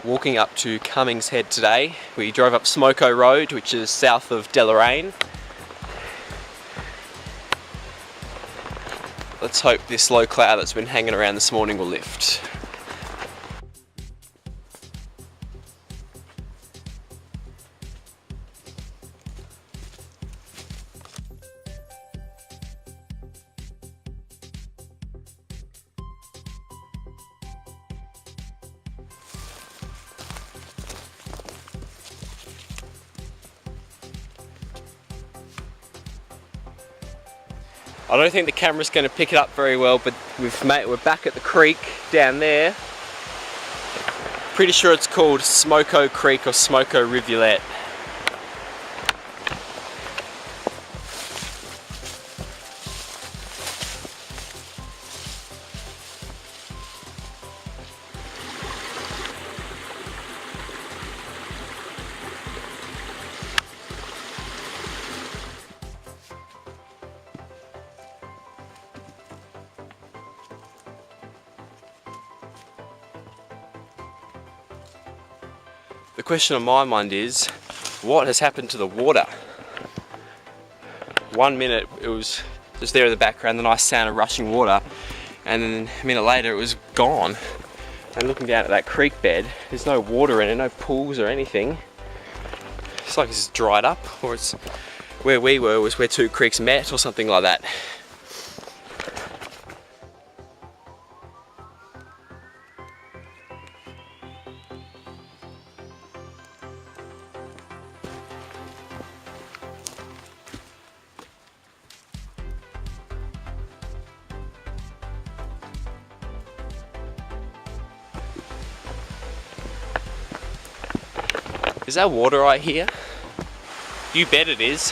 walking up to Cummings Head today. We drove up Smoko Road, which is south of Deloraine. Let's hope this low cloud that's been hanging around this morning will lift. I don't think the camera's going to pick it up very well, but we're back at the creek down there. Pretty sure it's called Smoko Creek or Smoko Rivulet. The question on my mind is, what has happened to the water? 1 minute it was just there in the background, the nice sound of rushing water, and then a minute later it was gone. And looking down at that creek bed, there's no water in it, no pools or anything. It's like it's dried up, or it's where we were was where two creeks met or something like that. Is that water right here? You bet it is.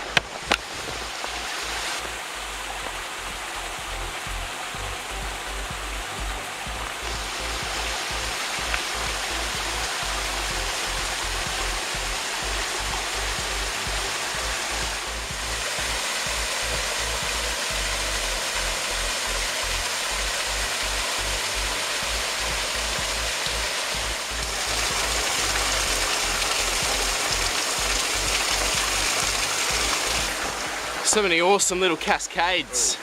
So many awesome little cascades.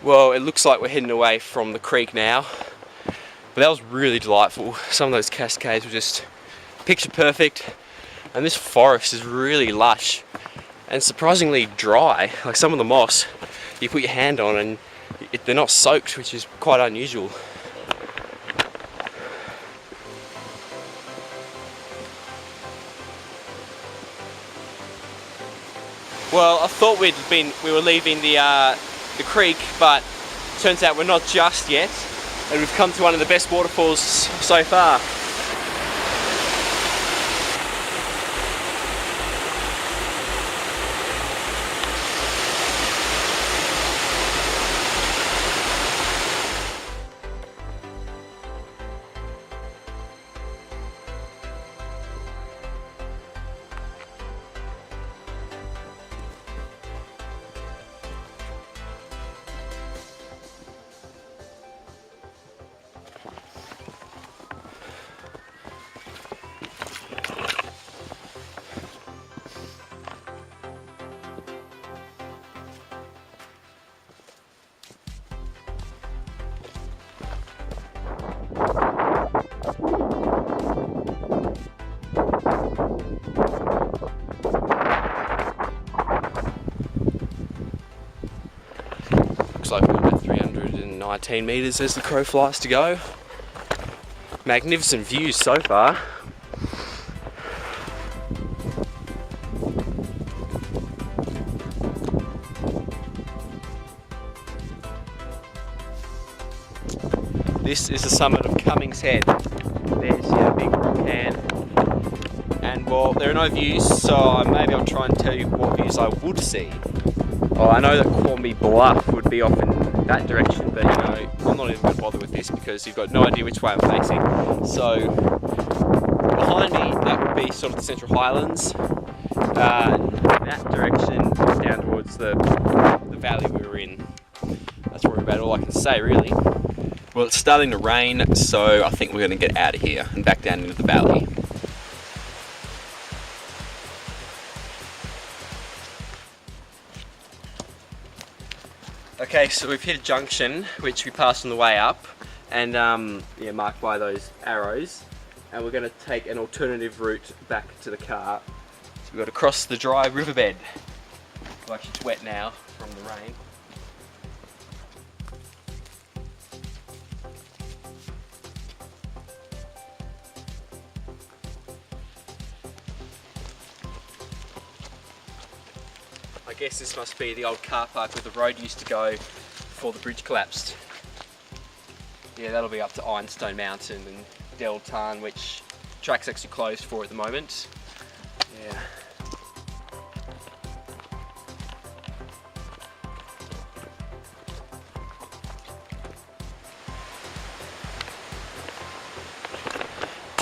Well, it looks like we're heading away from the creek now, but that was really delightful. Some of those cascades were just picture perfect, and this forest is really lush and surprisingly dry. Like some of the moss, you put your hand on and they're not soaked, which is quite unusual. Well, I thought we were leaving the creek, but turns out we're not just yet, and we've come to one of the best waterfalls so far. Looks like we've got about 319 metres as the crow flies to go. Magnificent views so far. This is the summit of Cummings Head. There's your big rock hand. And well, there are no views, so maybe I'll try and tell you what views I would see. Oh, I know that Quamby Bluff would be off in that direction, but you know, I'm not even going to bother with this because you've got no idea which way I'm facing. So behind me, that would be sort of the Central Highlands. That direction is down towards the valley we were in. That's probably about all I can say, really. Well, it's starting to rain, so I think we're going to get out of here and back down into the valley. Okay, so we've hit a junction which we passed on the way up, and yeah, marked by those arrows, and we're going to take an alternative route back to the car. So we've got to cross the dry riverbed. Well, actually it's wet now from the rain. I guess this must be the old car park where the road used to go before the bridge collapsed. Yeah, that'll be up to Ironstone Mountain and Del Tarn, which track's actually closed for at the moment. Yeah.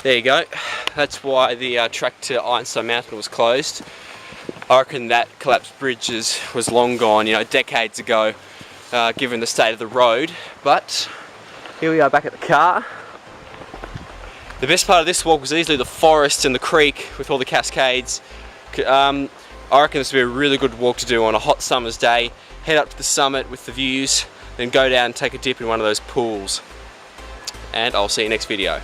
There you go. That's why the track to Ironstone Mountain was closed. I reckon that collapsed bridge was long gone, you know, decades ago, given the state of the road. But here we are back at the car. The best part of this walk was easily the forest and the creek with all the cascades. I reckon this would be a really good walk to do on a hot summer's day. Head up to the summit with the views, then go down and take a dip in one of those pools. And I'll see you next video.